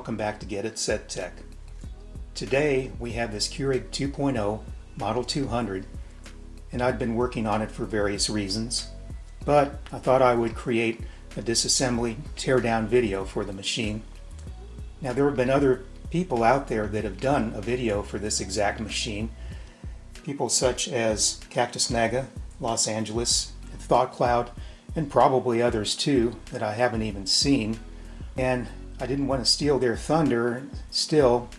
Welcome back to Get It Set Tech. Today we have this Keurig 2.0 Model 200, and I've been working on it for various reasons, but I thought I would create a disassembly teardown video for the machine. Now there have been other people out there that have done a video for this exact machine, people such as Cactus Naga, Los Angeles, Thought Cloud, and probably others too that I haven't even seen. And I didn't want to steal their thunder. Still,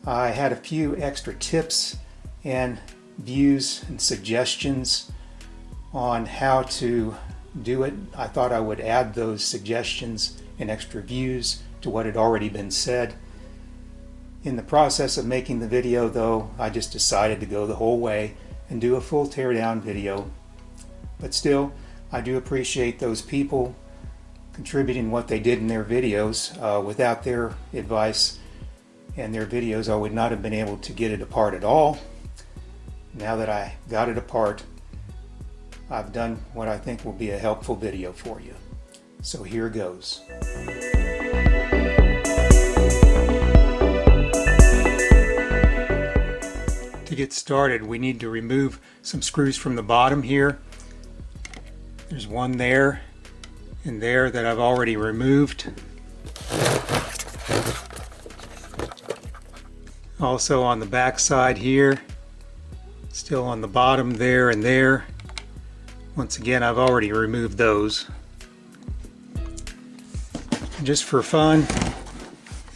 I had a few extra tips and views and suggestions on how to do it. I thought I would add those suggestions and extra views to what had already been said. In the process of making the video, though, I just decided to go the whole way and do a full teardown video. But still, I do appreciate those people contributing what they did in their videos. Without their advice and their videos, I would not have been able to get it apart at all. Now that I got it apart, I've done what I think will be a helpful video for you. So here goes. To get started, we need to remove some screws from the bottom here. There's one there and there that I've already removed. Also on the back side here, still on the bottom there and there. Once again, I've already removed those. Just for fun,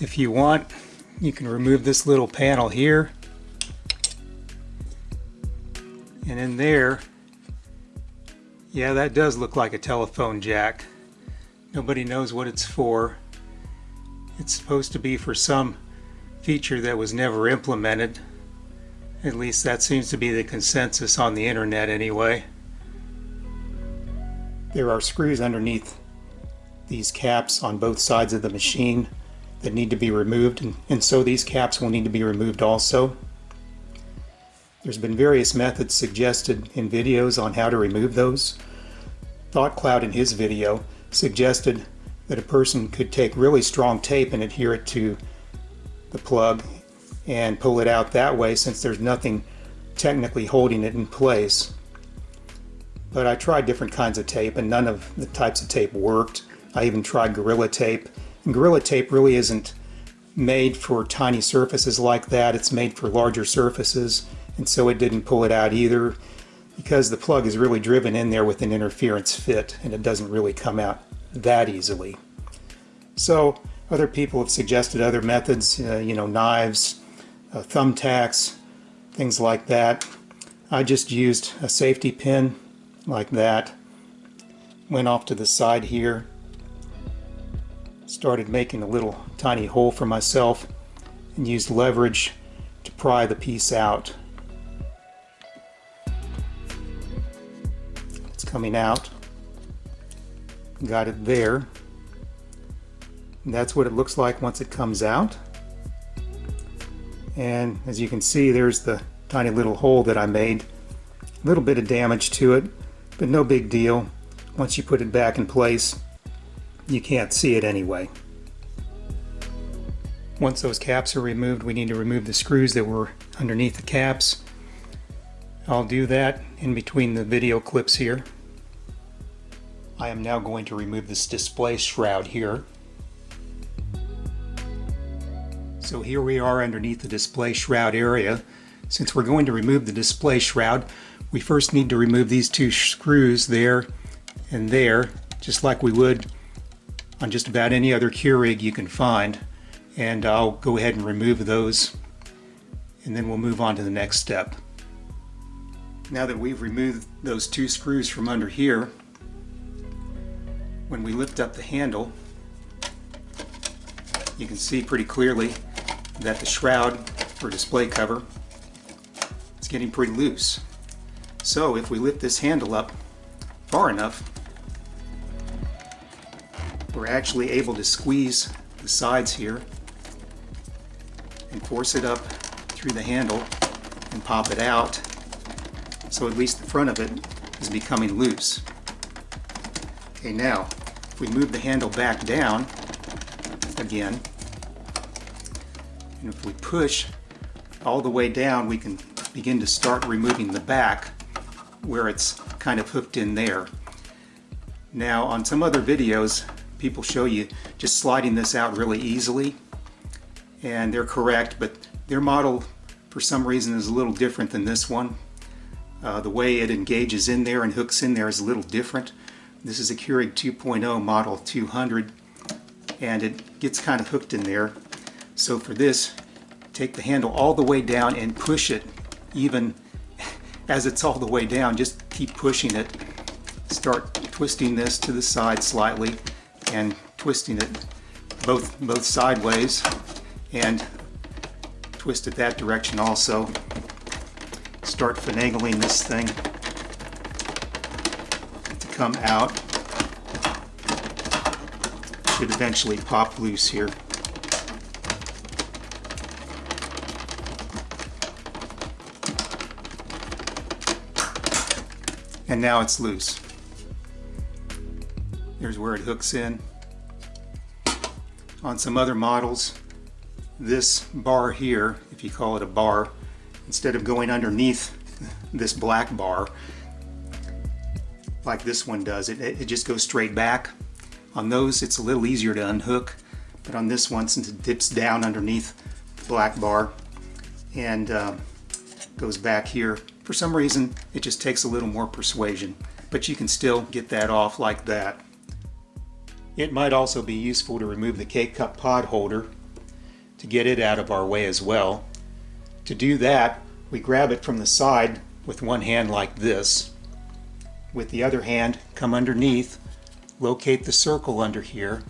if you want, you can remove this little panel here. And in there, yeah, that does look like a telephone jack. Nobody knows what it's for. It's supposed to be for some feature that was never implemented. At least that seems to be the consensus on the internet anyway. There are screws underneath these caps on both sides of the machine that need to be removed, and so these caps will need to be removed also. There's been various methods suggested in videos on how to remove those. Thought Cloud in his video suggested that a person could take really strong tape and adhere it to the plug and pull it out that way, since there's nothing technically holding it in place. But I tried different kinds of tape and none of the types of tape worked. I even tried Gorilla Tape, and Gorilla Tape really isn't made for tiny surfaces like that. It's made for larger surfaces, and so it didn't pull it out either, because the plug is really driven in there with an interference fit and it doesn't really come out that easily. So other people have suggested other methods, knives, thumbtacks, things like that. I just used a safety pin like that, went off to the side here, started making a little tiny hole for myself, and used leverage to pry the piece out. Coming out. Got it there. And that's what it looks like once it comes out. And as you can see, there's the tiny little hole that I made. A little bit of damage to it, but no big deal. Once you put it back in place, you can't see it anyway. Once those caps are removed, we need to remove the screws that were underneath the caps. I'll do that in between the video clips here. I am now going to remove this display shroud here. So here we are underneath the display shroud area. Since we're going to remove the display shroud, we first need to remove these two screws there and there, just like we would on just about any other Keurig you can find. And I'll go ahead and remove those, and then we'll move on to the next step. Now that we've removed those two screws from under here, when we lift up the handle, you can see pretty clearly that the shroud or display cover is getting pretty loose. So if we lift this handle up far enough, we're actually able to squeeze the sides here and force it up through the handle and pop it out, so at least the front of it is becoming loose. Okay, now if we move the handle back down again, And if we push all the way down, we can begin to start removing the back where it's kind of hooked in there. Now on some other videos, people show you just sliding this out really easily, and they're correct, but their model for some reason is a little different than this one. The way it engages in there and hooks in there is a little different. This is a Keurig 2.0 model 200, and it gets kind of hooked in there. So for this, take the handle all the way down and push it even as it's all the way down. Just keep pushing it. Start twisting this to the side slightly and twisting it both sideways, and twist it that direction also. Start finagling this thing to come out. Should eventually pop loose here. And now it's loose. Here's where it hooks in. On some other models, this bar here, if you call it a bar, instead of going underneath this black bar like this one does, it just goes straight back. On those it's a little easier to unhook, but on this one, since it dips down underneath the black bar and goes back here, for some reason it just takes a little more persuasion, but you can still get that off like that. It might also be useful to remove the K-cup pod holder to get it out of our way as well. To do that, we grab it from the side with one hand like this. With the other hand, come underneath, locate the circle under here,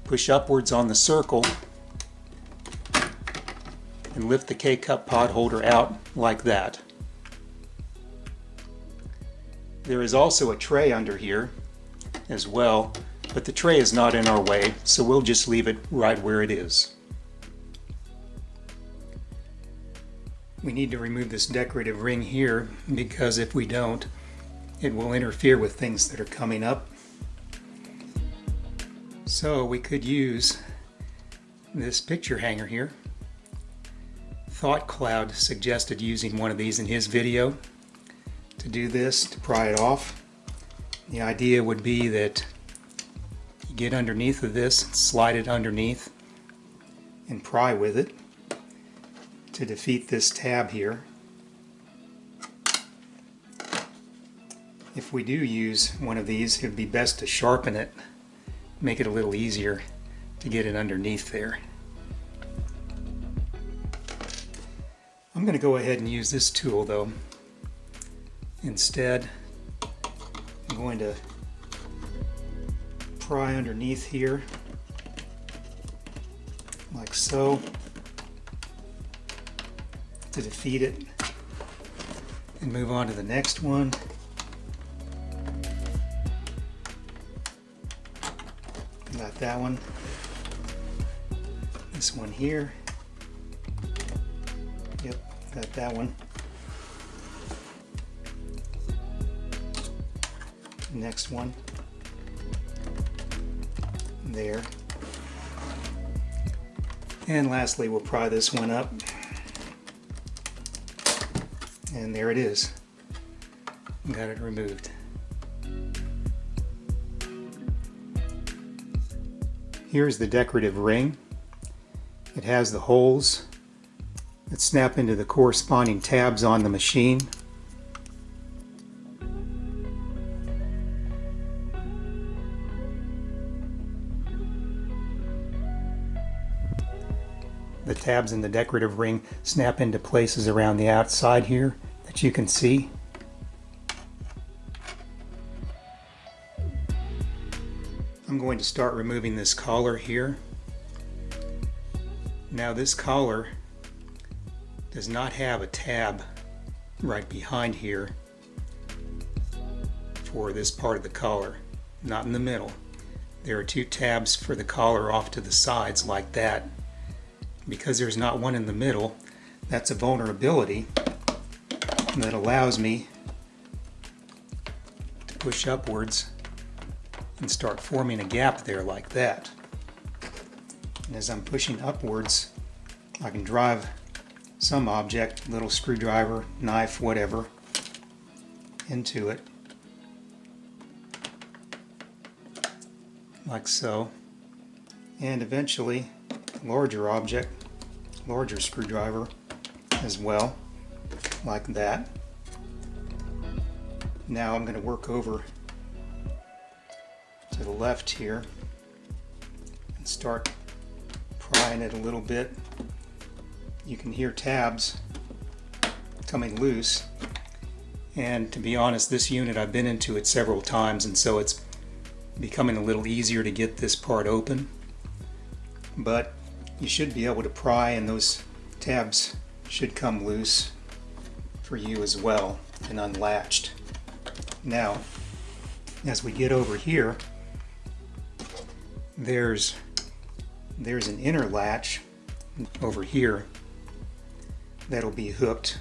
push upwards on the circle, and lift the K-cup pod holder out like that. There is also a tray under here as well, but the tray is not in our way, so we'll just leave it right where it is. We need to remove this decorative ring here, because if we don't, it will interfere with things that are coming up. So we could use this picture hanger here. Thought Cloud suggested using one of these in his video to do this, to pry it off. The idea would be that you get underneath of this, slide it underneath, and pry with it to defeat this tab here. If we do use one of these, it would be best to sharpen it, make it a little easier to get it underneath there. I'm going to go ahead and use this tool though. Instead, I'm going to pry underneath here, like so, to defeat it, and move on to the next one. Got that one. This one here. Yep, got that one. Next one. There. And lastly, we'll pry this one up. And there it is. Got it removed. Here's the decorative ring. It has the holes that snap into the corresponding tabs on the machine. The tabs in the decorative ring snap into places around the outside here that you can see. I'm going to start removing this collar here. Now this collar does not have a tab right behind here for this part of the collar, not in the middle. There are two tabs for the collar off to the sides like that. Because there's not one in the middle, that's a vulnerability that allows me to push upwards and start forming a gap there like that. And as I'm pushing upwards, I can drive some object, little screwdriver, knife, whatever, into it, like so, and eventually a larger object, larger screwdriver as well, like that. Now I'm going to work over to the left here and start prying it a little bit. You can hear tabs coming loose, and to be honest, this unit, I've been into it several times, and so it's becoming a little easier to get this part open, but you should be able to pry and those tabs should come loose for you as well and unlatched. Now, as we get over here, there's an inner latch over here that'll be hooked.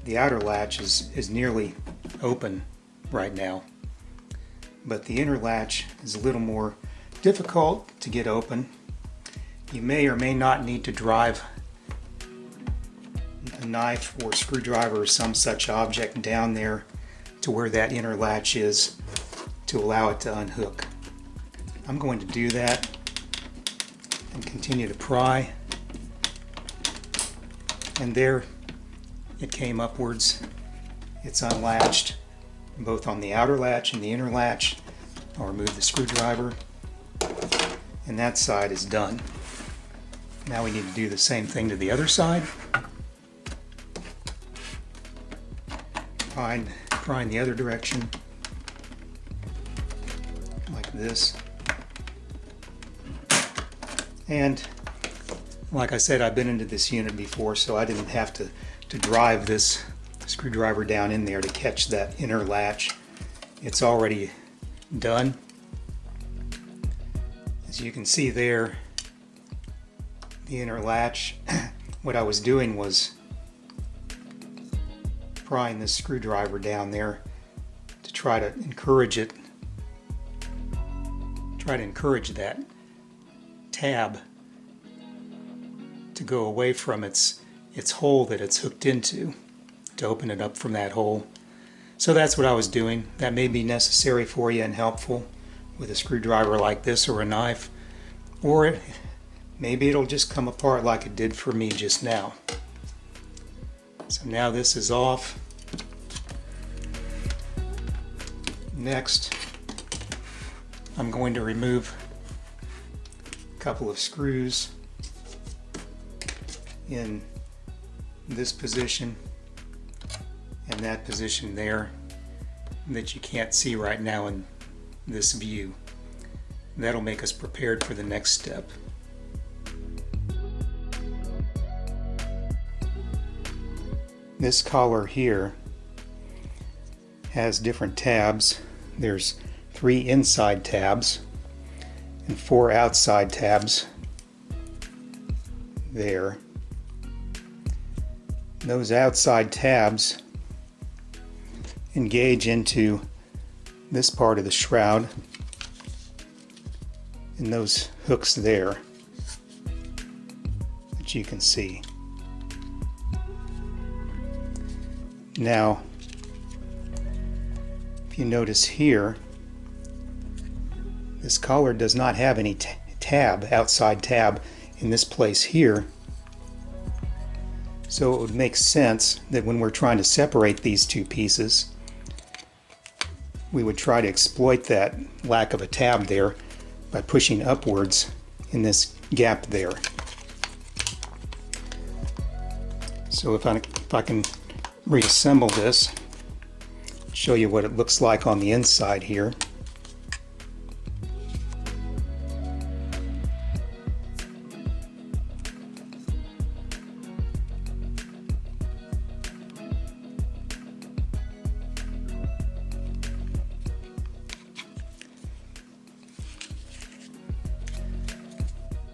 The outer latch is nearly open right now, but the inner latch is a little more difficult to get open. You may or may not need to drive a knife or screwdriver or some such object down there to where that inner latch is to allow it to unhook. I'm going to do that and continue to pry, and there it came upwards. It's unlatched both on the outer latch and the inner latch. I'll remove the screwdriver, and that side is done. Now we need to do the same thing to the other side. Prying the other direction like this. And like I said, I've been into this unit before, so I didn't have to drive this screwdriver down in there to catch that inner latch. It's already done. As you can see there, the inner latch, what I was doing was prying this screwdriver down there to try to encourage that tab to go away from its hole that it's hooked into, to open it up from that hole. So that's what I was doing. That may be necessary for you and helpful with a screwdriver like this or a knife, or maybe it'll just come apart like it did for me just now. So now this is off. Next, I'm going to remove a couple of screws in this position and that position there that you can't see right now in this view. That'll make us prepared for the next step. This collar here has different tabs. There's 3 inside tabs and 4 outside tabs there. Those outside tabs engage into this part of the shroud and those hooks there that you can see. Now, if you notice here, this collar does not have any outside tab in this place here. So it would make sense that when we're trying to separate these two pieces, we would try to exploit that lack of a tab there by pushing upwards in this gap there. So if I can reassemble this, show you what it looks like on the inside here.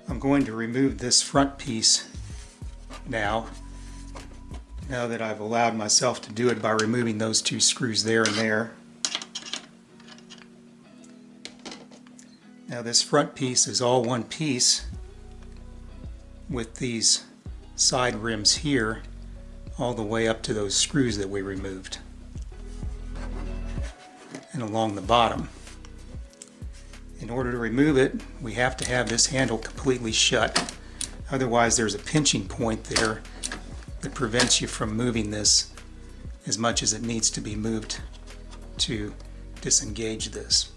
I'm going to remove this front piece now that I've allowed myself to do it by removing those 2 screws there and there. Now this front piece is all one piece with these side rims here all the way up to those screws that we removed, and along the bottom. In order to remove it, we have to have this handle completely shut. Otherwise, there's a pinching point there that prevents you from moving this as much as it needs to be moved to disengage this.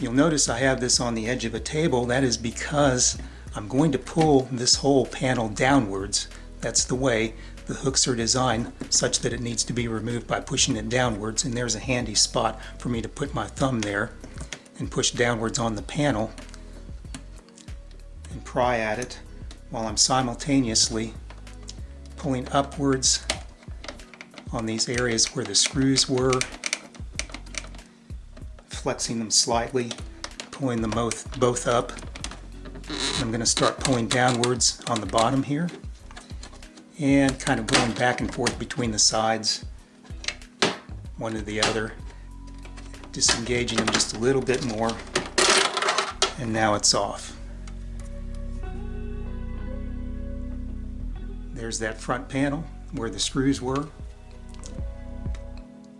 You'll notice I have this on the edge of a table. That is because I'm going to pull this whole panel downwards. That's the way the hooks are designed, such that it needs to be removed by pushing it downwards, and there's a handy spot for me to put my thumb there and push downwards on the panel and pry at it while I'm simultaneously pulling upwards on these areas where the screws were, flexing them slightly, pulling them both up. I'm going to start pulling downwards on the bottom here and kind of going back and forth between the sides, one to the other, disengaging them just a little bit more, and now it's off. There's that front panel where the screws were.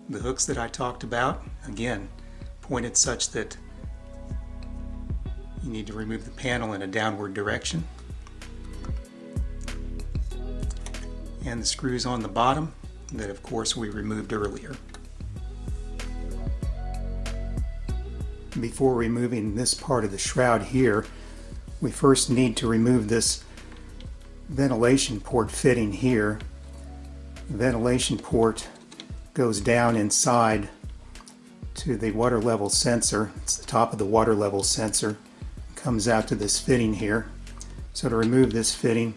The hooks that I talked about, again, pointed such that you need to remove the panel in a downward direction. And the screws on the bottom that, of course, we removed earlier. Before removing this part of the shroud here, we first need to remove this ventilation port fitting here. The ventilation port goes down inside to the water level sensor. It's the top of the water level sensor. It comes out to this fitting here. So to remove this fitting,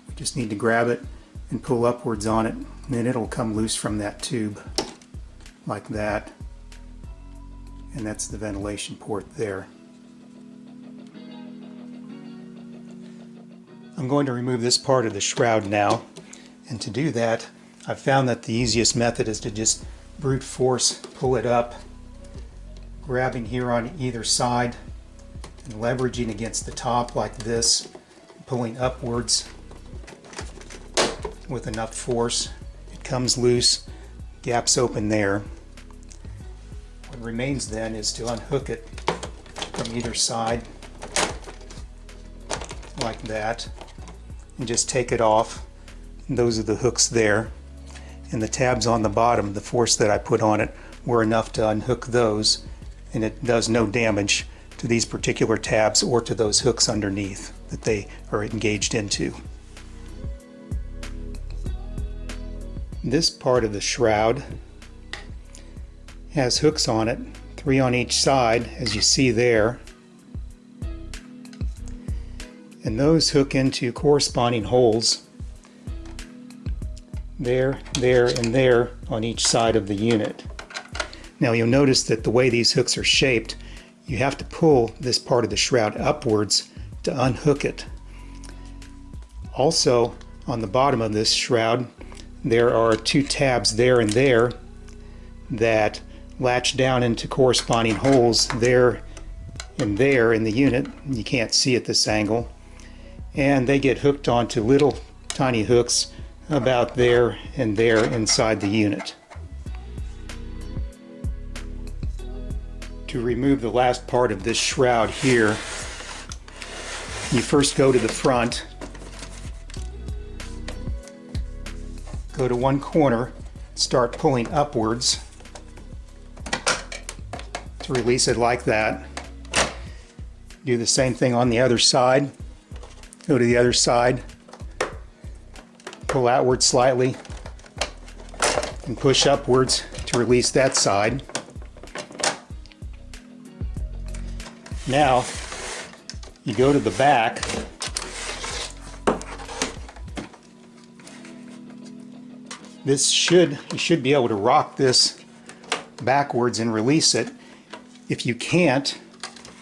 we just need to grab it and pull upwards on it, and then it'll come loose from that tube like that. And that's the ventilation port there. I'm going to remove this part of the shroud now, and to do that I've found that the easiest method is to just brute force pull it up, grabbing here on either side and leveraging against the top like this, pulling upwards with enough force. It comes loose, gaps open there. What remains then is to unhook it from either side like that and just take it off. And those are the hooks there. And the tabs on the bottom, the force that I put on it were enough to unhook those, and it does no damage to these particular tabs or to those hooks underneath that they are engaged into. This part of the shroud has hooks on it, 3 on each side, as you see there. And those hook into corresponding holes there, there, and there on each side of the unit. Now you'll notice that the way these hooks are shaped, you have to pull this part of the shroud upwards to unhook it. Also, on the bottom of this shroud, there are 2 tabs there and there that latch down into corresponding holes there and there in the unit. You can't see at this angle. And they get hooked onto little tiny hooks about there and there inside the unit. To remove the last part of this shroud here, you first go to the front, go to one corner, start pulling upwards to release it like that. Do the same thing on the other side. Go to the other side, pull outward slightly, and push upwards to release that side. Now, you go to the back, you should be able to rock this backwards and release it. If you can't,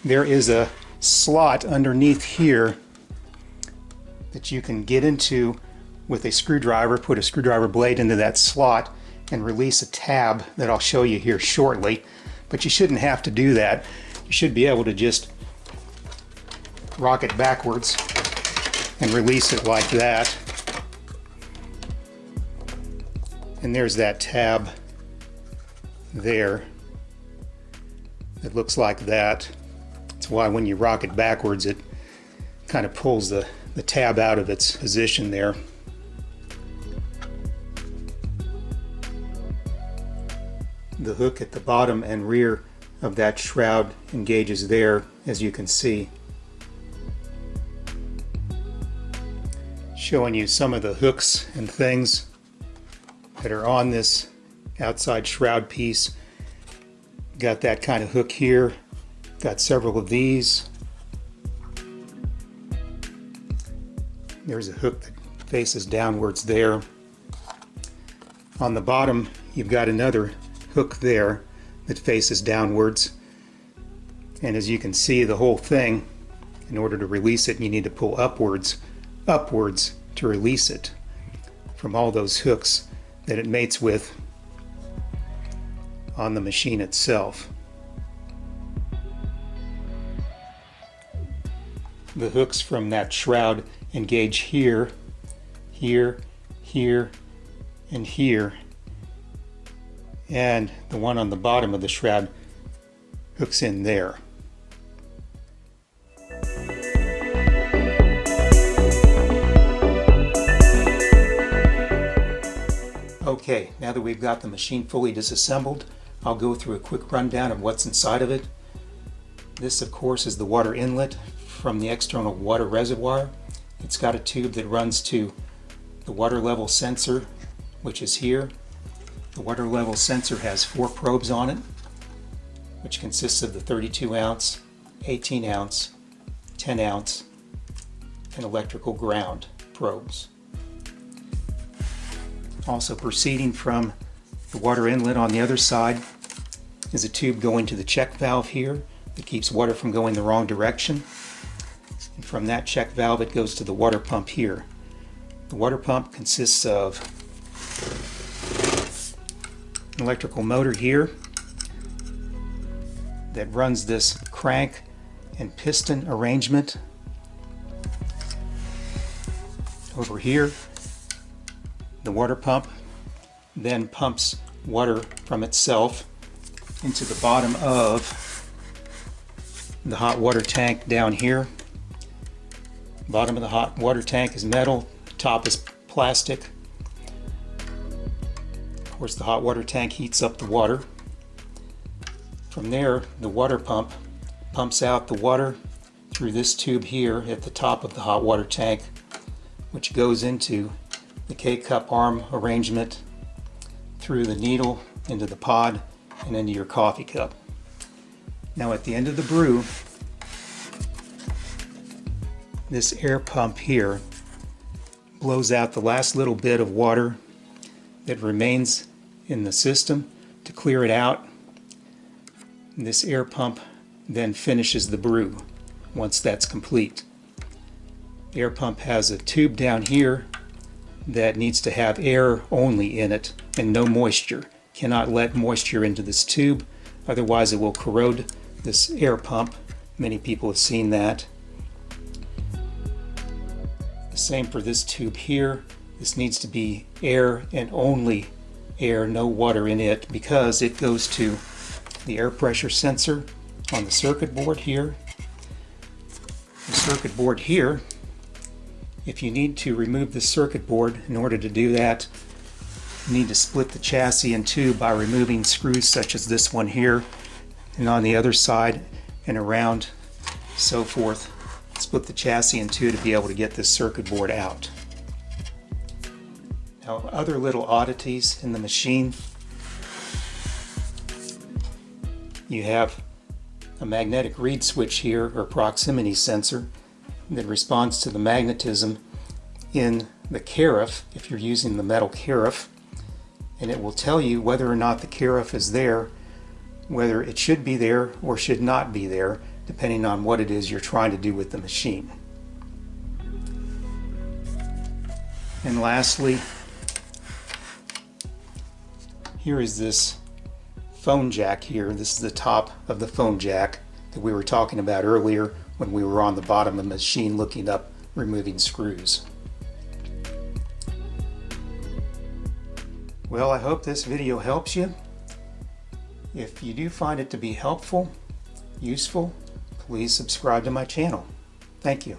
there is a slot underneath here that you can get into with a screwdriver, put a screwdriver blade into that slot and release a tab that I'll show you here shortly. But you shouldn't have to do that. You should be able to just rock it backwards and release it like that. And there's that tab there. It looks like that. That's why when you rock it backwards, it kind of pulls the tab out of its position there. The hook at the bottom and rear of that shroud engages there, as you can see. Showing you some of the hooks and things that are on this outside shroud piece. Got that kind of hook here. Got several of these. There's a hook that faces downwards there. On the bottom, you've got another hook there that faces downwards. And as you can see, the whole thing, in order to release it, you need to pull upwards to release it from all those hooks that it mates with on the machine itself. The hooks from that shroud engage here, here, here, and here. And the one on the bottom of the shroud hooks in there. Okay, now that we've got the machine fully disassembled, I'll go through a quick rundown of what's inside of it. This, of course, is the water inlet from the external water reservoir. It's got a tube that runs to the water level sensor, which is here. The water level sensor has 4 probes on it, which consists of the 32 ounce, 18 ounce, 10 ounce, and electrical ground probes. Also proceeding from the water inlet on the other side is a tube going to the check valve here that keeps water from going the wrong direction. And from that check valve it goes to the water pump here. The water pump consists of an electrical motor here that runs this crank and piston arrangement. Over here, the water pump then pumps water from itself into the bottom of the hot water tank down here. Bottom of the hot water tank is metal, top is plastic. Of course, the hot water tank heats up the water. From there, the water pump pumps out the water through this tube here at the top of the hot water tank, which goes into the K-cup arm arrangement, through the needle, into the pod, and into your coffee cup. Now at the end of the brew, this air pump here blows out the last little bit of water that remains in the system to clear it out. And this air pump then finishes the brew once that's complete. The air pump has a tube down here that needs to have air only in it and no moisture. Cannot let moisture into this tube, otherwise it will corrode this air pump. Many people have seen that. The same for this tube here. This needs to be air and only air, no water in it, because it goes to the air pressure sensor on the circuit board here. The circuit board here, if you need to remove the circuit board, in order to do that, you need to split the chassis in two by removing screws such as this one here, and on the other side and around, so forth. Split the chassis in two to be able to get this circuit board out. Now, other little oddities in the machine. You have a magnetic reed switch here, or proximity sensor, that responds to the magnetism in the carafe, if you're using the metal carafe, and it will tell you whether or not the carafe is there, whether it should be there or should not be there, depending on what it is you're trying to do with the machine. And lastly, here is this phone jack here. This is the top of the phone jack that we were talking about earlier when we were on the bottom of the machine looking up removing screws. Well, I hope this video helps you. If you do find it to be helpful, useful, please subscribe to my channel. Thank you.